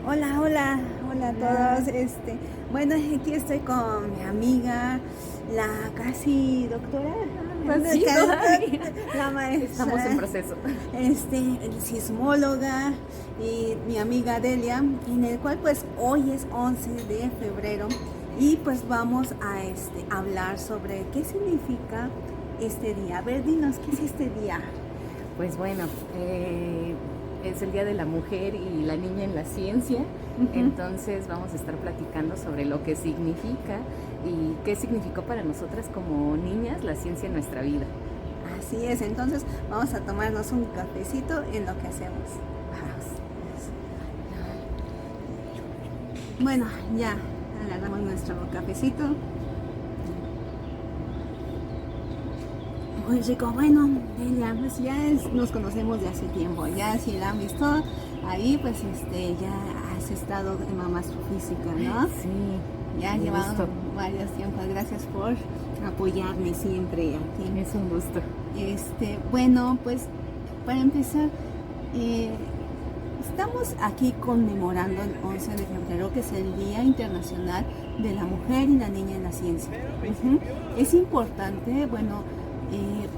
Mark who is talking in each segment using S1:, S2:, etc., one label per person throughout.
S1: Hola, hola, hola a todos. Bueno, aquí estoy con mi amiga, la casi doctora,
S2: Pues sí, todavía
S1: la
S2: estamos en
S1: maestra,
S2: proceso.
S1: el sismóloga y mi amiga Delia, en el cual pues hoy es 11 de febrero y pues vamos a hablar sobre qué significa este día. A ver, dinos, ¿qué es este día?
S2: Pues bueno, es el Día de la Mujer y la Niña en la Ciencia, entonces vamos a estar platicando sobre lo que significa y qué significó para nosotras como niñas la ciencia en nuestra vida.
S1: Así es, entonces vamos a tomarnos un cafecito en lo que hacemos. Bueno, ya agarramos nuestro cafecito. Muy rico, bueno, Delia, pues nos conocemos de hace tiempo, ya si la han visto ahí, pues ya has estado en Mamá Astrofísica, ¿no?
S2: Sí,
S1: Ya
S2: un
S1: llevamos
S2: gusto.
S1: varios tiempos, gracias por apoyarme siempre aquí.
S2: Es un gusto.
S1: Bueno, pues para empezar, eh, estamos aquí conmemorando el 11 de febrero, que es el Día Internacional de la Mujer y la Niña en la Ciencia. Es importante, bueno,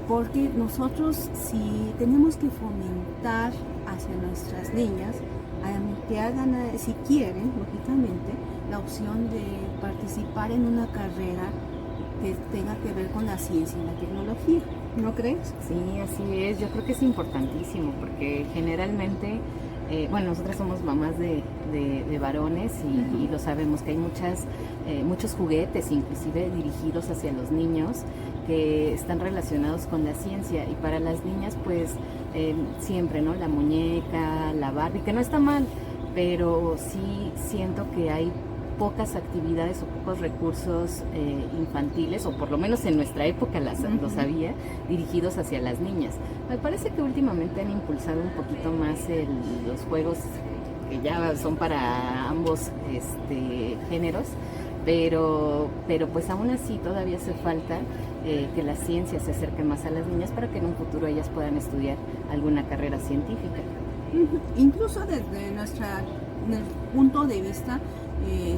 S1: porque nosotros si tenemos que fomentar hacia nuestras niñas, a que hagan, si quieren, lógicamente, la opción de participar en una carrera que tenga que ver con la ciencia y la tecnología. ¿No crees?
S2: Sí, así es. Yo creo que es importantísimo porque generalmente, bueno, nosotras somos mamás de varones y lo sabemos que hay muchos juguetes, inclusive dirigidos hacia los niños, que están relacionados con la ciencia, y para las niñas pues siempre, ¿no? La muñeca, la Barbie, que no está mal, pero sí siento que hay pocas actividades o pocos recursos infantiles, o por lo menos en nuestra época los había, dirigidos hacia las niñas. Me parece que últimamente han impulsado un poquito más los juegos que ya son para ambos géneros, pero pues aún así todavía hace falta que la ciencia se acerque más a las niñas para que en un futuro ellas puedan estudiar alguna carrera científica.
S1: Incluso desde el punto de vista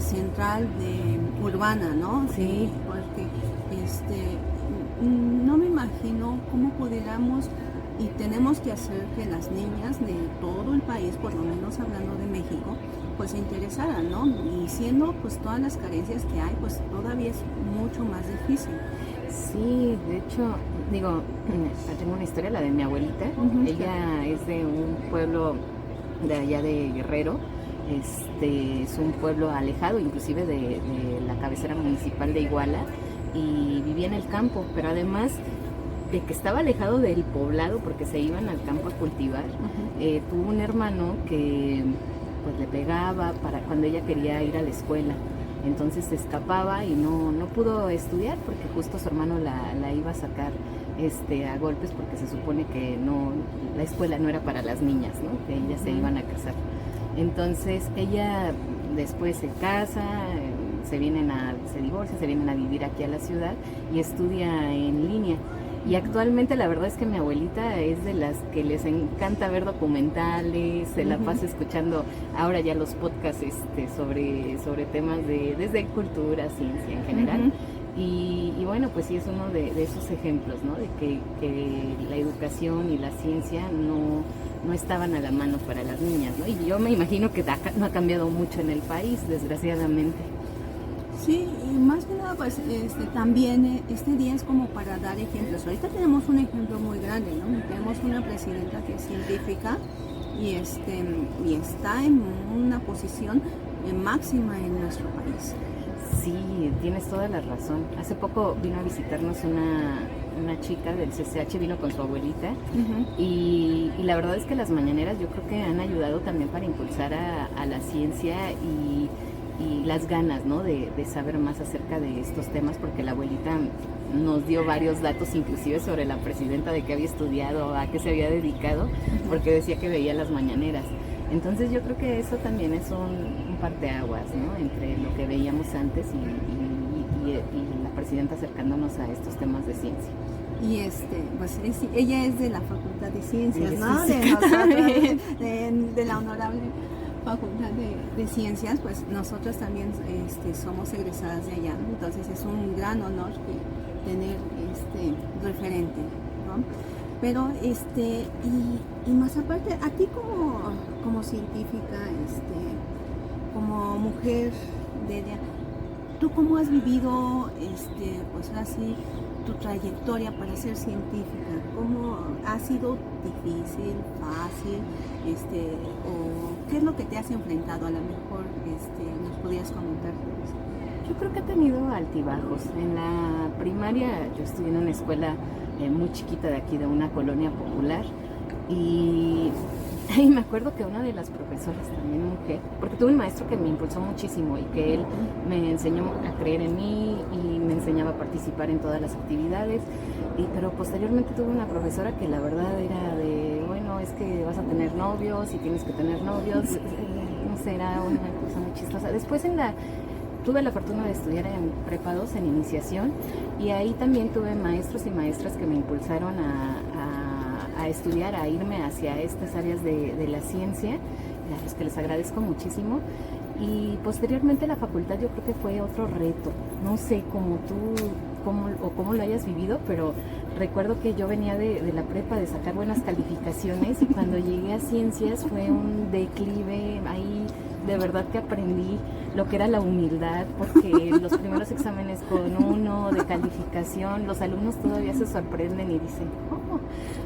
S1: central de urbana, ¿no?
S2: Sí.
S1: Porque no me imagino cómo pudiéramos y tenemos que hacer que las niñas de todo el país, por lo menos hablando de México, pues se interesaran, ¿no? Y siendo pues todas las carencias que hay, pues todavía es mucho más difícil.
S2: Sí, de hecho, digo, tengo una historia, la de mi abuelita. Ella es de un pueblo de allá de Guerrero. Es un pueblo alejado inclusive de la cabecera municipal de Iguala, y vivía en el campo, pero además de que estaba alejado del poblado porque se iban al campo a cultivar, tuvo un hermano que pues le pegaba para cuando ella quería ir a la escuela. Entonces se escapaba y no pudo estudiar porque justo su hermano la iba a sacar a golpes, porque se supone que la escuela no era para las niñas, ¿no? Que ellas se iban a casar. Entonces ella después se casa, se divorcia, se vienen a vivir aquí a la ciudad y estudia en línea. Y actualmente la verdad es que mi abuelita es de las que les encanta ver documentales, se la pasa escuchando ahora ya los podcasts sobre temas desde cultura, ciencia en general. Y bueno, pues sí es uno de esos ejemplos, ¿no? De que la educación y la ciencia no estaban a la mano para las niñas, ¿no? Y yo me imagino que no ha cambiado mucho en el país, desgraciadamente.
S1: Sí, y más que nada, pues también este día es como para dar ejemplos. Ahorita tenemos un ejemplo muy grande, ¿no? Tenemos una presidenta que es científica y está en una posición máxima en nuestro país.
S2: Sí, tienes toda la razón. Hace poco vino a visitarnos una chica del CCH, vino con su abuelita, y la verdad es que las mañaneras yo creo que han ayudado también para impulsar a la ciencia y las ganas, ¿no? de saber más acerca de estos temas, porque la abuelita nos dio varios datos inclusive sobre la presidenta, de qué había estudiado, a qué se había dedicado, porque decía que veía las mañaneras. Entonces yo creo que eso también es un parteaguas, ¿no? Entre lo que veíamos antes y la presidenta acercándonos a estos temas de ciencia.
S1: Y pues ella es de la Facultad de Ciencias,
S2: Sí,
S1: ¿no?
S2: sí,
S1: De nosotros, de la honorable Facultad de Ciencias, pues nosotros también somos egresadas de allá, ¿no? Entonces es un gran honor tener referente, ¿no? Pero y más aparte, a ti como científica, como mujer, Delia, ¿tú cómo has vivido, pues ahora sí, tu trayectoria para ser científica? ¿Cómo ha sido difícil, fácil, o qué es lo que te has enfrentado? A lo mejor nos podrías comentar.
S2: Yo creo que he tenido altibajos. En la primaria yo estudié en una escuela muy chiquita de aquí, de una colonia popular, y me acuerdo que una de las profesoras, también mujer, porque tuve un maestro que me impulsó muchísimo y que él me enseñó a creer en mí y me enseñaba a participar en todas las actividades, pero posteriormente tuve una profesora que la verdad era de, bueno, es que vas a tener novios y tienes que tener novios, no sé, era una cosa muy chistosa. Después tuve la fortuna de estudiar en Prepa 2, en iniciación, y ahí también tuve maestros y maestras que me impulsaron a estudiar, a irme hacia estas áreas de la ciencia, a los que les agradezco muchísimo. Y posteriormente la facultad yo creo que fue otro reto. No sé cómo lo hayas vivido, pero recuerdo que yo venía de la prepa de sacar buenas calificaciones, y cuando llegué a ciencias fue un declive. Ahí de verdad que aprendí lo que era la humildad, porque los primeros exámenes con 1 de calificación, los alumnos todavía se sorprenden y dicen, oh,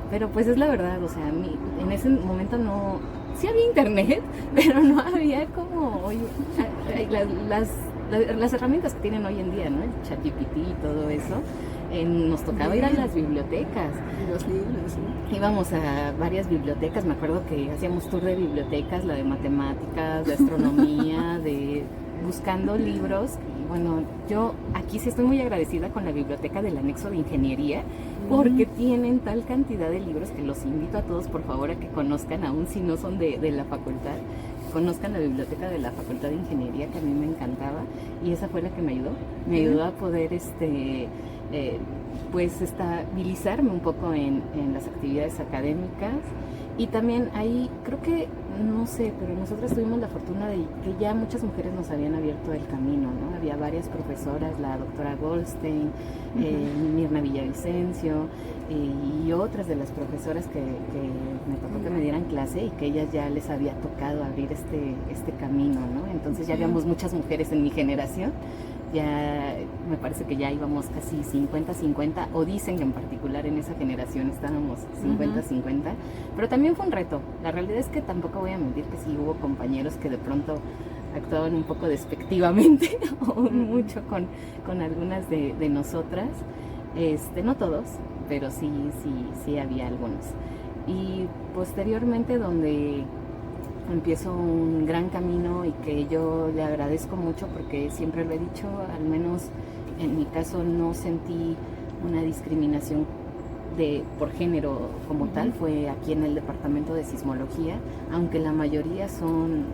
S2: pero pues es la verdad, o sea, en ese momento no, sí había internet, pero no había como hoy, las herramientas que tienen hoy en día, ¿no? El ChatGPT y todo eso. Nos tocaba ir a las bibliotecas.
S1: Y los libros, ¿sí?
S2: Íbamos a varias bibliotecas, me acuerdo que hacíamos tour de bibliotecas, la de matemáticas, de astronomía, buscando libros. Y bueno, yo aquí sí estoy muy agradecida con la biblioteca del anexo de ingeniería, porque tienen tal cantidad de libros que los invito a todos, por favor, a que conozcan, aún si no son de la facultad, conozcan la biblioteca de la Facultad de Ingeniería, que a mí me encantaba, y esa fue la que me ayudó a poder pues estabilizarme un poco en las actividades académicas. Y también ahí creo que, no sé, pero nosotras tuvimos la fortuna de que ya muchas mujeres nos habían abierto el camino, ¿no? Había varias profesoras, la doctora Goldstein, Mirna Villavicencio, y otras de las profesoras que me tocó que me dieran clase, y que ellas ya les había tocado abrir este camino, ¿no? Entonces ya habíamos muchas mujeres en mi generación. Ya me parece que ya íbamos casi 50-50, o dicen que en particular en esa generación estábamos 50-50, pero también fue un reto. La realidad es que tampoco voy a mentir que sí hubo compañeros que de pronto actuaban un poco despectivamente o mucho con algunas de nosotras, no todos, pero sí había algunos. Y posteriormente, donde empiezo un gran camino y que yo le agradezco mucho, porque siempre lo he dicho, al menos en mi caso no sentí una discriminación por género como tal, fue aquí en el departamento de sismología, aunque la mayoría son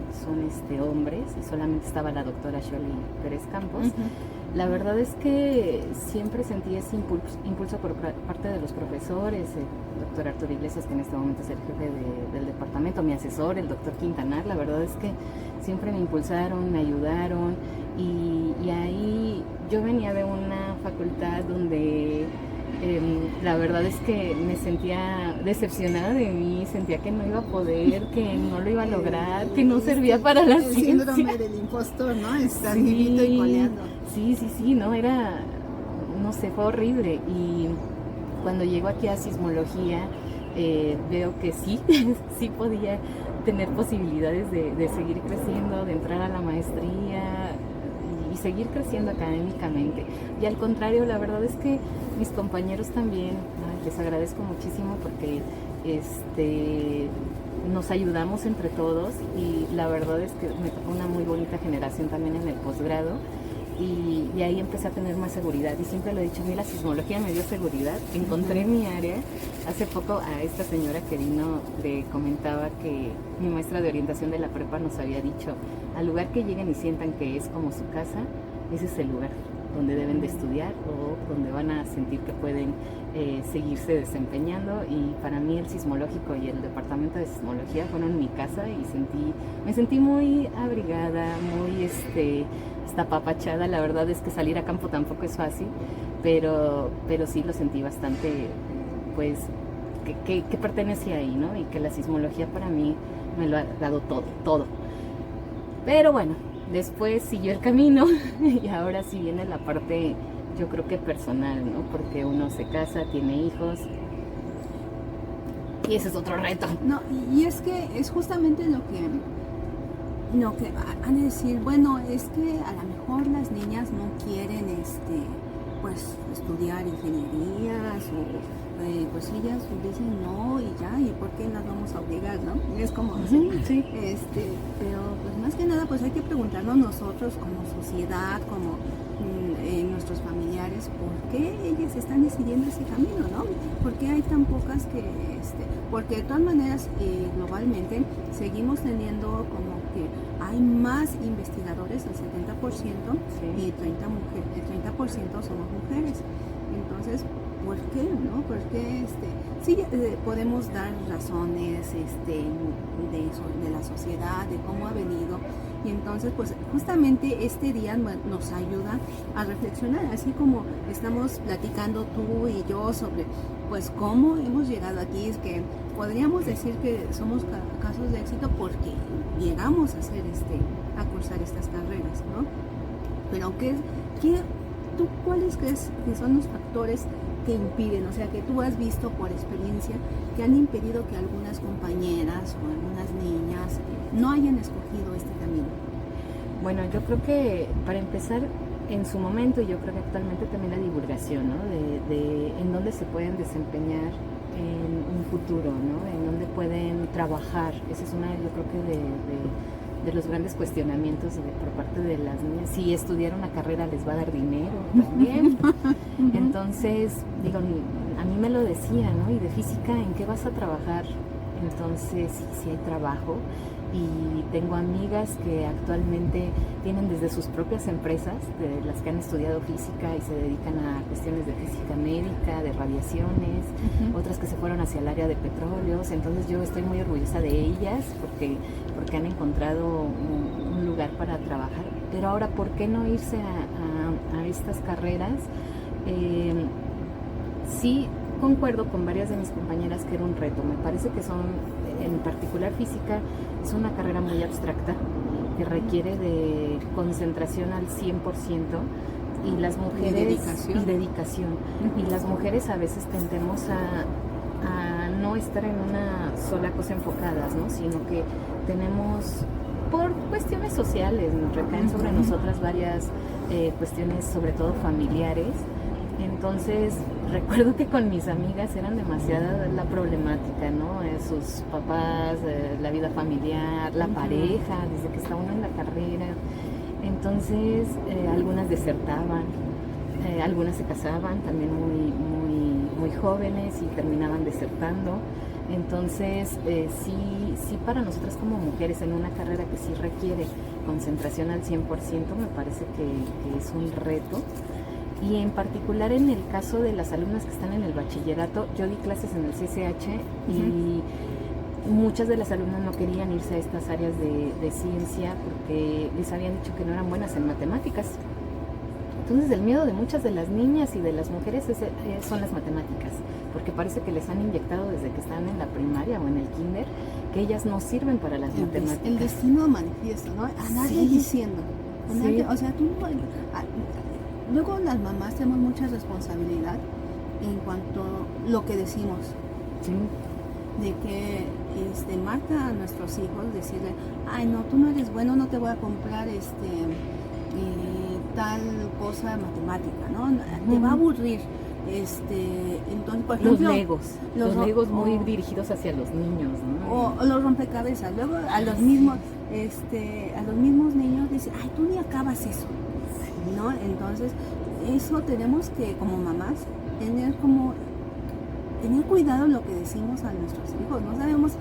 S2: hombres, y solamente estaba la doctora Shirley Pérez Campos. La verdad es que siempre sentí ese impulso por parte de los profesores, el doctor Arturo Iglesias, que en este momento es el jefe del departamento, mi asesor, el doctor Quintanar. La verdad es que siempre me impulsaron, me ayudaron, y ahí yo venía de una facultad donde la verdad es que me sentía decepcionada de mí, sentía que no iba a poder, que no lo iba a lograr, que no servía para la ciencia.
S1: El síndrome del impostor, ¿no? Estar vivito y coleando.
S2: Sí, no, no sé, fue horrible. Y cuando llego aquí a sismología, veo que sí podía tener posibilidades de seguir creciendo, de entrar a la maestría y seguir creciendo académicamente. Y al contrario, la verdad es que mis compañeros también, les agradezco muchísimo, porque nos ayudamos entre todos, y la verdad es que me tocó una muy bonita generación también en el posgrado, y ahí empecé a tener más seguridad. Y siempre lo he dicho, a mí la sismología me dio seguridad, encontré mi área. Hace poco a esta señora que vino le comentaba que mi maestra de orientación de la prepa nos había dicho, al lugar que lleguen y sientan que es como su casa, ese es el lugar. donde deben de estudiar o donde van a sentir que pueden seguirse desempeñando. Y para mí el sismológico y el departamento de sismología fueron mi casa y me sentí muy abrigada, muy hasta apapachada. La verdad es que salir a campo tampoco es fácil, pero sí lo sentí bastante, pues que pertenecía ahí, ¿no? Y que la sismología para mí me lo ha dado todo. Pero bueno, después siguió el camino y ahora sí viene la parte, yo creo que personal, ¿no? Porque uno se casa, tiene hijos y ese es otro reto.
S1: No, y es que es justamente lo que han de decir, bueno, es que a lo mejor las niñas no quieren pues estudiar ingenierías o pues ellas dicen no y ya, y por qué las vamos a obligar, ¿no? Es como así,
S2: sí.
S1: Pero pues más que nada pues hay que preguntarnos nosotros como sociedad, como nuestros familiares, ¿por qué ellas están decidiendo ese camino, no? ¿Por qué hay tan pocas que, porque de todas maneras globalmente seguimos teniendo como que hay más investigadores, el 70%, y el 30% somos mujeres. Entonces, ¿por qué, no? Porque sí podemos dar razones de la sociedad, de cómo ha venido, y entonces pues justamente este día nos ayuda a reflexionar, así como estamos platicando tú y yo sobre pues cómo hemos llegado aquí. Es que podríamos decir que somos casos de éxito porque llegamos a hacer a cursar estas carreras, ¿no? Pero ¿tú cuáles crees que son los factores que impiden, o sea, que tú has visto por experiencia, que han impedido que algunas compañeras o algunas niñas no hayan escogido este camino?
S2: Bueno, yo creo que para empezar, en su momento, y yo creo que actualmente también la divulgación, ¿no? De en dónde se pueden desempeñar en un futuro, ¿no? En dónde pueden trabajar. Esa es una, yo creo que de los grandes cuestionamientos por parte de las niñas. Si estudiar una carrera les va a dar dinero también. Entonces, digo, a mí me lo decía, ¿no? Y de física, ¿en qué vas a trabajar? Entonces, sí hay trabajo. Y tengo amigas que actualmente tienen desde sus propias empresas, de las que han estudiado física y se dedican a cuestiones de física médica, de radiaciones, otras que se fueron hacia el área de petróleos. Entonces yo estoy muy orgullosa de ellas porque han encontrado un lugar para trabajar. Pero ahora, ¿por qué no irse a estas carreras? Sí concuerdo con varias de mis compañeras que era un reto. Me parece que en particular física, es una carrera muy abstracta que requiere de concentración al 100%, y las mujeres y dedicación. Y las mujeres a veces tendemos a no estar en una sola cosa enfocadas, ¿no? Sino que tenemos, por cuestiones sociales, recaen sobre nosotras varias cuestiones, sobre todo familiares. Entonces, recuerdo que con mis amigas eran demasiada la problemática, ¿no? Sus papás, la vida familiar, la pareja, desde que está uno en la carrera. Entonces, algunas desertaban, algunas se casaban también muy jóvenes y terminaban desertando. Entonces, sí para nosotras como mujeres en una carrera que sí requiere concentración al 100%, me parece que es un reto. Y en particular en el caso de las alumnas que están en el bachillerato, yo di clases en el CCH y muchas de las alumnas no querían irse a estas áreas de ciencia porque les habían dicho que no eran buenas en matemáticas. Entonces el miedo de muchas de las niñas y de las mujeres son las matemáticas, porque parece que les han inyectado desde que están en la primaria o en el kinder que ellas no sirven para las matemáticas.
S1: El destino manifiesto, ¿no? A nadie diciendo. O sea, tú no... Luego las mamás tenemos mucha responsabilidad en cuanto a lo que decimos.
S2: Sí.
S1: De que marca a nuestros hijos, decirle, ay no, tú no eres bueno, no te voy a comprar tal cosa matemática, ¿no? Te va a aburrir. Entonces, por ejemplo,
S2: los legos muy dirigidos hacia los niños, ¿no?
S1: O los rompecabezas. Luego a los mismos niños dicen, ay, tú ni acabas eso, ¿no? Entonces, eso tenemos que, como mamás, tener cuidado en lo que decimos a nuestros hijos. No sabemos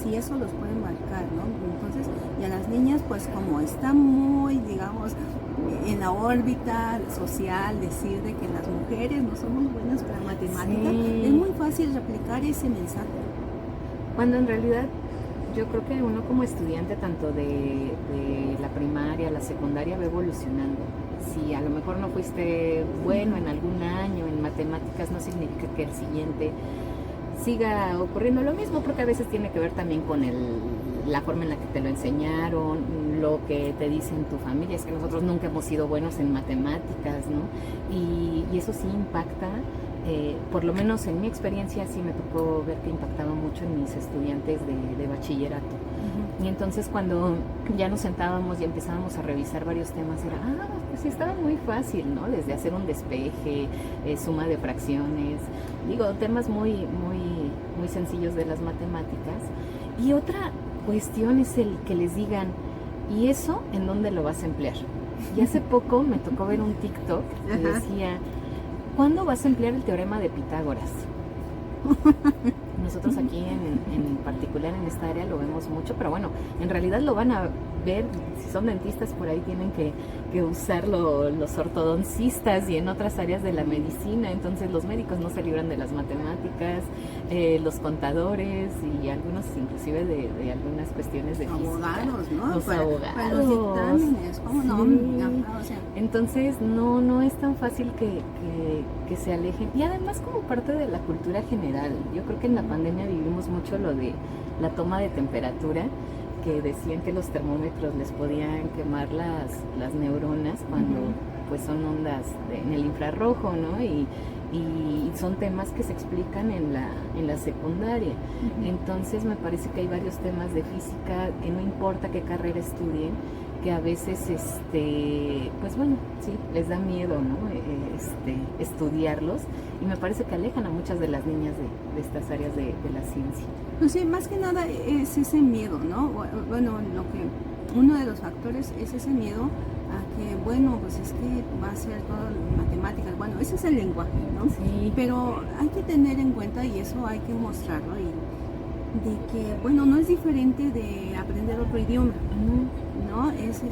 S1: si eso los puede marcar, ¿no? Entonces, y a las niñas, pues como está muy, digamos, en la órbita social decir de que las mujeres no somos buenas para matemáticas,
S2: Sí.
S1: es muy fácil replicar ese mensaje.
S2: Cuando en realidad yo creo que uno como estudiante tanto de la primaria, la secundaria va evolucionando. Si a lo mejor no fuiste bueno en algún año en matemáticas, no significa que el siguiente siga ocurriendo lo mismo, porque a veces tiene que ver también con la forma en la que te lo enseñaron, lo que te dicen tu familia, es que nosotros nunca hemos sido buenos en matemáticas, ¿no? Y eso sí impacta, por lo menos en mi experiencia sí me tocó ver que impactaba mucho en mis estudiantes de bachillerato. Y entonces cuando ya nos sentábamos y empezábamos a revisar varios temas, era, pues sí, estaba muy fácil, ¿no? Desde hacer un despeje, suma de fracciones, digo, temas muy, muy, muy sencillos de las matemáticas. Y otra cuestión es el que les digan, ¿y eso en dónde lo vas a emplear? Y hace poco me tocó ver un TikTok que decía, ¿cuándo vas a emplear el teorema de Pitágoras? Nosotros aquí en particular en esta área lo vemos mucho, pero bueno, en realidad lo van a ver, si son dentistas por ahí tienen que usarlo los ortodoncistas y en otras áreas de la medicina, entonces los médicos no se libran de las matemáticas, los contadores y algunos inclusive de algunas cuestiones de
S1: abogados,
S2: física.
S1: ¿no?
S2: Los abogados.
S1: Para los dictámenes, ¿cómo no?
S2: Sí.
S1: O sea,
S2: entonces no es tan fácil que se alejen. Y además como parte de la cultura general, yo creo que en la pandemia vivimos mucho lo de la toma de temperatura, que decían que los termómetros les podían quemar las neuronas cuando pues son ondas en el infrarrojo, ¿no? Y son temas que se explican en la secundaria. Entonces me parece que hay varios temas de física que no importa qué carrera estudien, que a veces, pues bueno, sí, les da miedo, ¿no? Estudiarlos, y me parece que alejan a muchas de las niñas de estas áreas de la ciencia.
S1: pues sí, más que nada es ese miedo, ¿no? Bueno, uno de los factores es ese miedo a que, bueno, pues es que va a ser todo matemáticas, bueno, ese es el lenguaje, ¿no?
S2: Sí.
S1: Pero hay que tener en cuenta, y eso hay que mostrarlo, de que, bueno, no es diferente de aprender otro idioma, ¿no? Es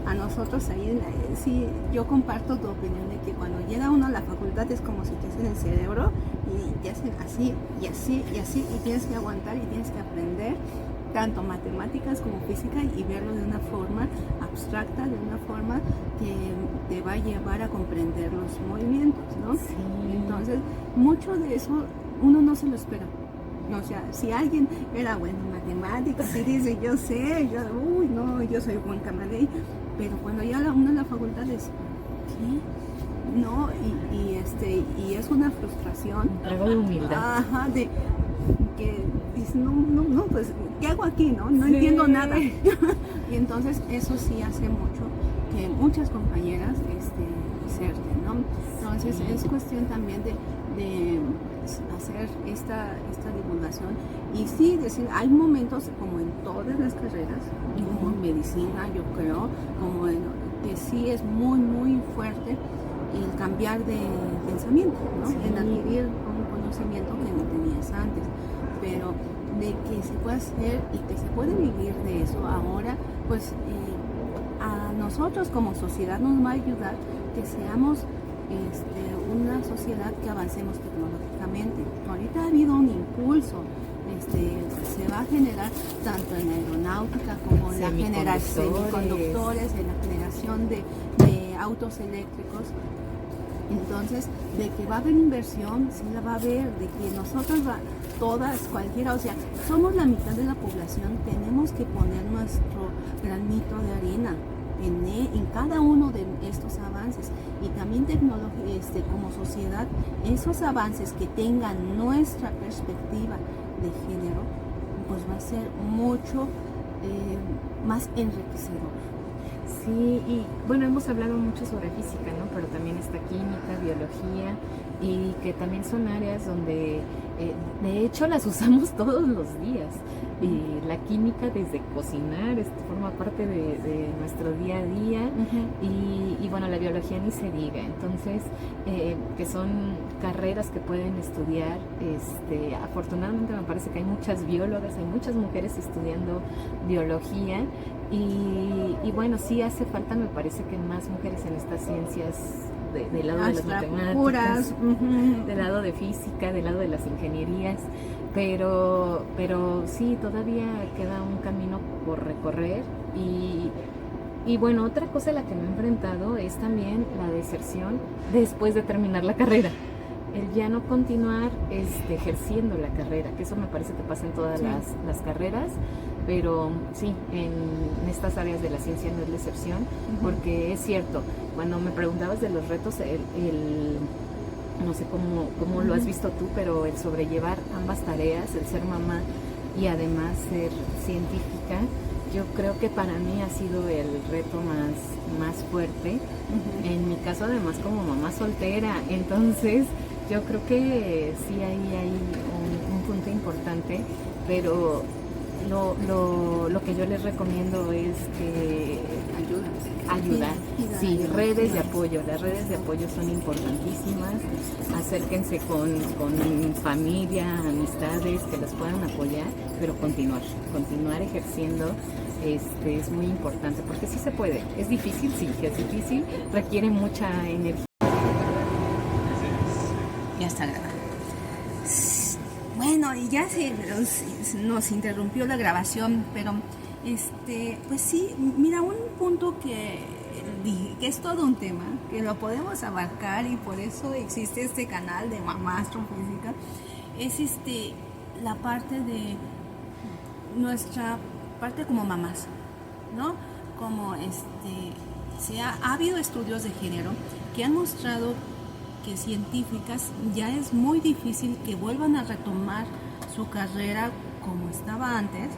S1: a nosotros ahí, sí, yo comparto tu opinión de que cuando llega uno a la facultad es como si te hacen el cerebro y te hacen así y así y así, y tienes que aguantar y tienes que aprender tanto matemáticas como física y verlo de una forma abstracta, de una forma que te va a llevar a comprender los movimientos, ¿no?
S2: Sí.
S1: Entonces, mucho de eso uno no se lo espera. O sea, si alguien era bueno en matemáticas y dice, yo sé, yo soy buen camarero, pero cuando ya uno en la facultad es, ¿qué? No, y es una frustración.
S2: Algo de humildad.
S1: Ajá, de que dices, no, pues, ¿qué hago aquí? No entiendo nada. Y entonces eso sí hace mucho que muchas compañeras diserten, ¿no? Entonces es cuestión también de hacer esta divulgación y sí decir, hay momentos como en todas las carreras, como en medicina, yo creo, que sí es muy muy fuerte el cambiar de pensamiento, ¿no?
S2: Sí.
S1: En adquirir un conocimiento que no tenías antes, pero de que se puede hacer y que se puede vivir de eso ahora, pues a nosotros como sociedad nos va a ayudar que seamos una sociedad que avancemos tecnológicamente. Ahorita ha habido un impulso, se va a generar tanto en aeronáutica como en la generación de semiconductores, en la generación de autos eléctricos. Entonces, de que va a haber inversión, sí la va a haber, de que nosotros todas, cualquiera, o sea, somos la mitad de la población, tenemos que poner nuestro granito de arena en cada uno de estos avances, y también como sociedad, esos avances que tengan nuestra perspectiva de género, pues va a ser mucho más enriquecedor.
S2: Sí, y bueno, hemos hablado mucho sobre física, ¿no? Pero también está química, biología, y que también son áreas donde de hecho las usamos todos los días. La química desde cocinar forma parte de nuestro día a día, y bueno, la biología ni se diga. Entonces, que son carreras que pueden estudiar. Afortunadamente me parece que hay muchas biólogas, hay muchas mujeres estudiando biología, Y bueno, sí hace falta, me parece que más mujeres en estas ciencias, del lado de las matemáticas,
S1: puras,
S2: del lado de física, del lado de las ingenierías, pero sí, todavía queda un camino por recorrer. Y bueno, otra cosa a la que me he enfrentado es también la deserción después de terminar la carrera. El ya no continuar ejerciendo la carrera, que eso me parece que pasa en todas las carreras, pero sí, en estas áreas de la ciencia no es la excepción, porque es cierto, cuando me preguntabas de los retos, no sé cómo lo has visto tú, pero el sobrellevar ambas tareas, el ser mamá y además ser científica, yo creo que para mí ha sido el reto más fuerte. En mi caso, además, como mamá soltera, entonces yo creo que sí hay un punto importante, pero lo que yo les recomiendo es que ayudar. Sí, redes de apoyo. Las redes de apoyo son importantísimas. Acérquense con familia, amistades que los puedan apoyar, pero continuar ejerciendo es muy importante, porque sí se puede. Es difícil, sí, es difícil, requiere mucha energía.
S1: Ya está grabando. Bueno, y ya nos interrumpió la grabación, pero pues sí, mira, un punto que es todo un tema, que lo podemos abarcar y por eso existe este canal de Mamá Astrofísica, es la parte de nuestra parte como mamás, ¿no? Como ha habido estudios de género que han mostrado que científicas ya es muy difícil que vuelvan a retomar su carrera como estaba antes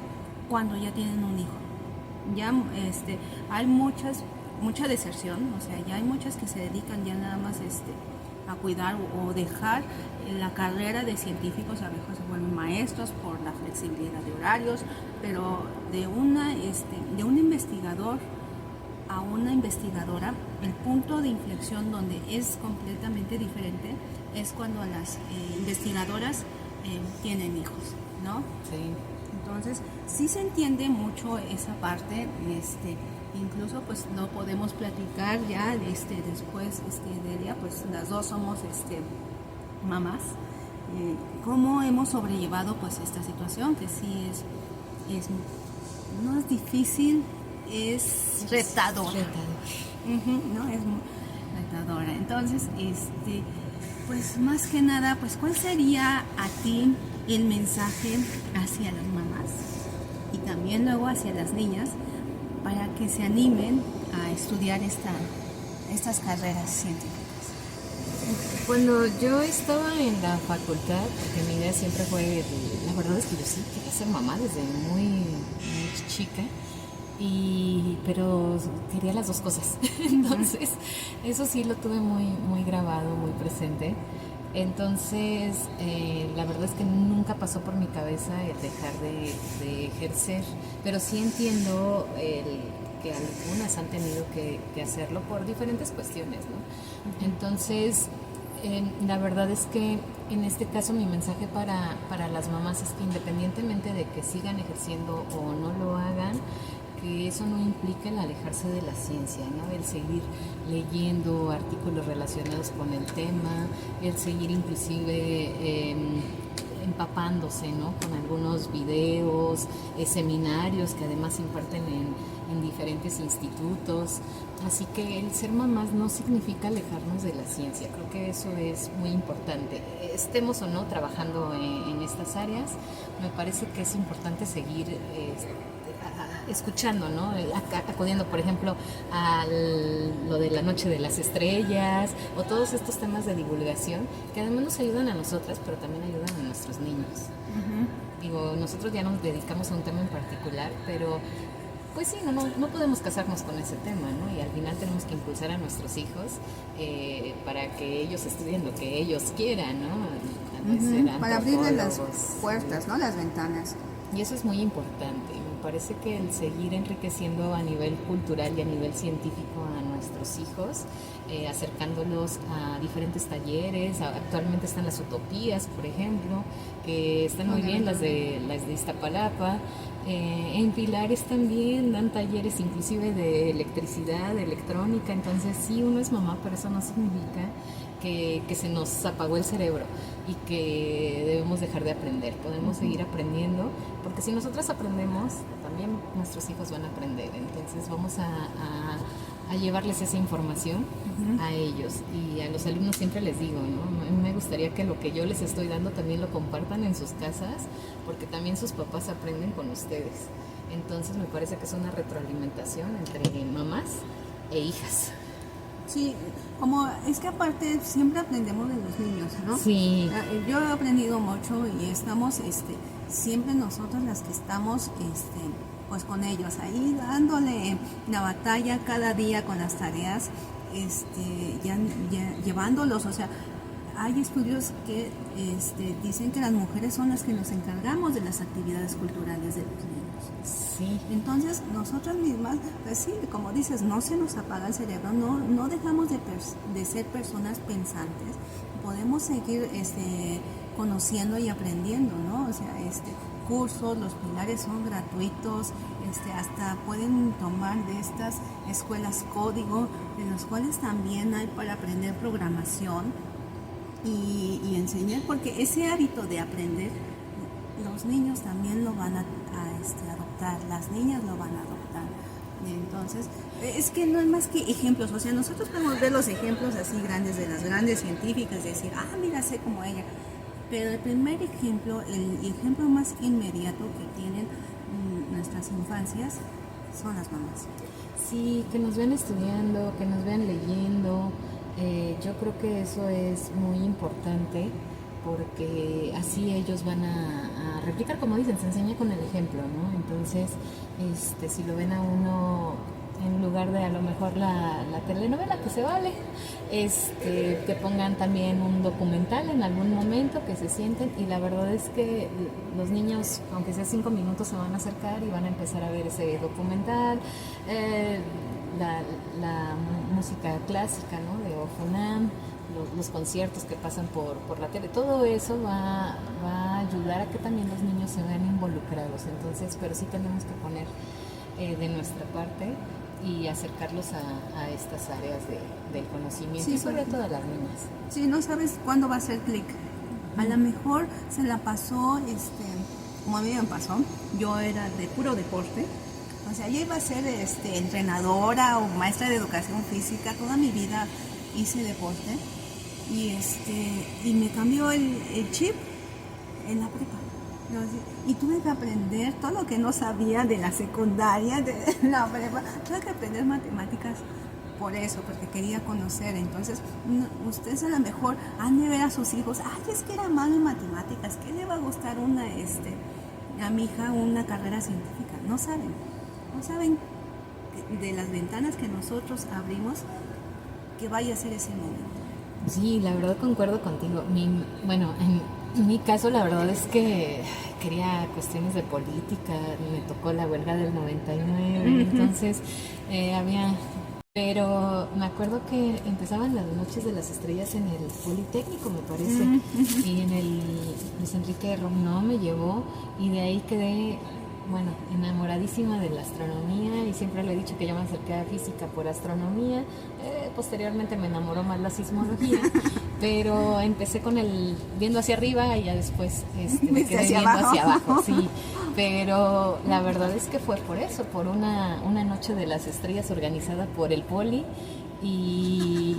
S1: cuando ya tienen un hijo. Ya hay mucha deserción, o sea, ya hay muchas que se dedican ya nada más a cuidar o dejar la carrera de científicos, a veces se vuelven maestros por la flexibilidad de horarios, pero de un investigador a una investigadora, el punto de inflexión donde es completamente diferente es cuando las investigadoras tienen hijos, ¿no?
S2: Sí.
S1: Entonces, sí se entiende mucho esa parte, incluso pues no podemos platicar ya después de ella, pues las dos somos mamás, cómo hemos sobrellevado pues esta situación, que sí no es difícil, es retadora. ¿No? Es muy retadora. Entonces, pues más que nada, pues ¿cuál sería a ti el mensaje hacia las mamás y también luego hacia las niñas para que se animen a estudiar estas carreras científicas?
S2: Cuando yo estaba en la facultad, porque mi idea siempre fue, la verdad es que yo sí quería ser mamá desde muy chica, pero quería las dos cosas. Entonces, eso sí lo tuve muy grabado, muy presente. Entonces, la verdad es que nunca pasó por mi cabeza el dejar de ejercer, pero sí entiendo que algunas han tenido que hacerlo por diferentes cuestiones, ¿no? Entonces, la verdad es que en este caso mi mensaje para las mamás es que independientemente de que sigan ejerciendo o no lo hagan, que eso no implica el alejarse de la ciencia, ¿no? El seguir leyendo artículos relacionados con el tema, el seguir inclusive empapándose, ¿no? Con algunos videos, seminarios que además se imparten en diferentes institutos. Así que el ser mamás no significa alejarnos de la ciencia. Creo que eso es muy importante. Estemos o no trabajando en estas áreas, me parece que es importante seguir escuchando, ¿no? Acudiendo, por ejemplo, a lo de la Noche de las Estrellas o todos estos temas de divulgación que además nos ayudan a nosotras, pero también ayudan a nuestros niños. Digo, nosotros ya nos dedicamos a un tema en particular, pero pues sí, no podemos casarnos con ese tema, ¿no? Y al final tenemos que impulsar a nuestros hijos para que ellos estudien lo que ellos quieran, ¿no?
S1: Para abrirles las puertas, ¿no? Las ventanas.
S2: Y eso es muy importante. Me parece que el seguir enriqueciendo a nivel cultural y a nivel científico a nuestros hijos, acercándolos a diferentes talleres. Actualmente están las utopías, por ejemplo, que están muy bien, las de Iztapalapa, En Pilares también dan talleres inclusive de electricidad, de electrónica, entonces sí, uno es mamá, pero eso no significa que se nos apagó el cerebro y que debemos dejar de aprender. Podemos seguir aprendiendo, porque si nosotras aprendemos, también nuestros hijos van a aprender. Entonces vamos a llevarles esa información a ellos. Y a los alumnos siempre les digo, ¿no? A mí me gustaría que lo que yo les estoy dando también lo compartan en sus casas, porque también sus papás aprenden con ustedes. Entonces me parece que es una retroalimentación entre mamás e hijas.
S1: Sí, como es que aparte siempre aprendemos de los niños, ¿no?
S2: Sí.
S1: Yo he aprendido mucho y estamos siempre nosotros las que estamos pues con ellos ahí dándole la batalla cada día con las tareas, ya llevándolos, o sea, hay estudios que dicen que las mujeres son las que nos encargamos de las actividades culturales de los niños.
S2: Sí.
S1: Entonces, nosotras mismas, pues sí, como dices, no se nos apaga el cerebro, no dejamos de ser personas pensantes, podemos seguir conociendo y aprendiendo, ¿no? O sea, cursos, los pilares son gratuitos, hasta pueden tomar de estas escuelas código, en los cuales también hay para aprender programación y enseñar, porque ese hábito de aprender, los niños también lo van a adoptar, las niñas lo van a adoptar. Entonces, es que no es más que ejemplos, o sea, nosotros podemos ver los ejemplos así grandes de las grandes científicas, decir, mira, sé como ella, pero el primer ejemplo, el ejemplo más inmediato que tienen nuestras infancias son las mamás.
S2: Sí, que nos vean estudiando, que nos vean leyendo, yo creo que eso es muy importante, porque así ellos van a replicar, como dicen, se enseña con el ejemplo, ¿no? Entonces, si lo ven a uno en lugar de a lo mejor la telenovela, que se vale, que pongan también un documental en algún momento, que se sienten, y la verdad es que los niños, aunque sea 5 minutos, se van a acercar y van a empezar a ver ese documental, la música clásica, ¿no? De Ofunam, los conciertos que pasan por la tele, todo eso va a ayudar a que también los niños se vean involucrados. Entonces, pero sí tenemos que poner de nuestra parte y acercarlos a estas áreas del conocimiento, sí, y sobre todo a las niñas.
S1: Sí, no sabes cuándo va a ser clic. A lo mejor se la pasó, como a mí me pasó, yo era de puro deporte, o sea, yo iba a ser entrenadora o maestra de educación física, toda mi vida hice deporte, y me cambió el chip en la prepa. Y tuve que aprender todo lo que no sabía de la secundaria, de la prepa. Tuve que aprender matemáticas por eso, porque quería conocer. Entonces, ustedes a lo mejor han de ver a sus hijos, es que era malo en matemáticas, ¿qué le va a gustar a mi hija una carrera científica? No saben de las ventanas que nosotros abrimos que vaya a ser ese momento.
S2: Sí, la verdad concuerdo contigo. En mi caso, la verdad es que quería cuestiones de política, me tocó la huelga del 99, entonces pero me acuerdo que empezaban las noches de las estrellas en el Politécnico, me parece, y en el Luis Enrique Romnó me llevó, y de ahí quedé, enamoradísima de la astronomía, y siempre le he dicho que yo me acerqué a física por astronomía. Posteriormente me enamoró más la sismología, pero empecé con viendo hacia arriba, y ya después me quedé viendo hacia abajo, sí. Pero la verdad es que fue por eso, por una noche de las estrellas organizada por el Poli, y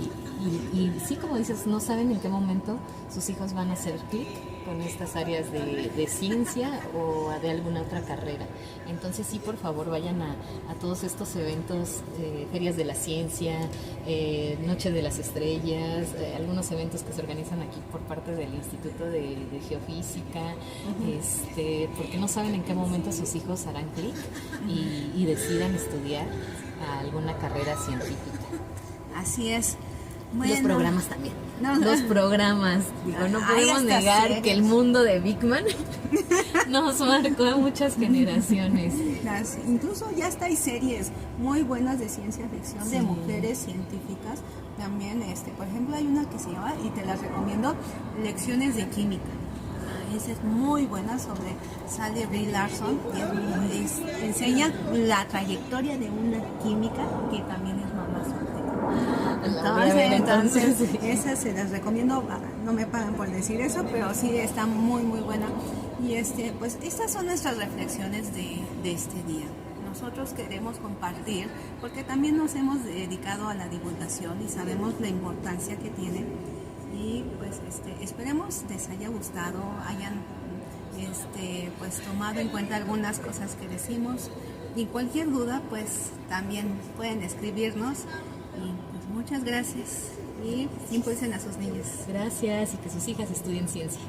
S2: sí, como dices, no saben en qué momento sus hijos van a hacer clic con estas áreas de ciencia o de alguna otra carrera. Entonces sí, por favor, vayan a todos estos eventos, ferias de la ciencia, Noche de las Estrellas, algunos eventos que se organizan aquí por parte del Instituto de Geofísica, porque no saben en qué momento sus hijos harán clic y decidan estudiar alguna carrera científica.
S1: Así es.
S2: Los programas también. Los programas. No podemos negar series. Que el mundo de Big Man nos marcó a muchas generaciones.
S1: Incluso ya hay series muy buenas de ciencia ficción, sí, de mujeres científicas. También, por ejemplo, hay una que se llama, y te las recomiendo, Lecciones de Química. es muy buena, sobre Sally Rhea Larson, y enseña la trayectoria de una química que también es mamá soltera. Entonces, esa se las recomiendo, no me pagan por decir eso, pero sí está muy muy buena. Y pues estas son nuestras reflexiones de este día. Nosotros queremos compartir porque también nos hemos dedicado a la divulgación y sabemos la importancia que tiene, y pues esperemos les haya gustado, hayan pues tomado en cuenta algunas cosas que decimos, y cualquier duda pues también pueden escribirnos. Y pues muchas gracias, y impulsen a sus niños.
S3: Gracias, y que sus hijas estudien ciencia.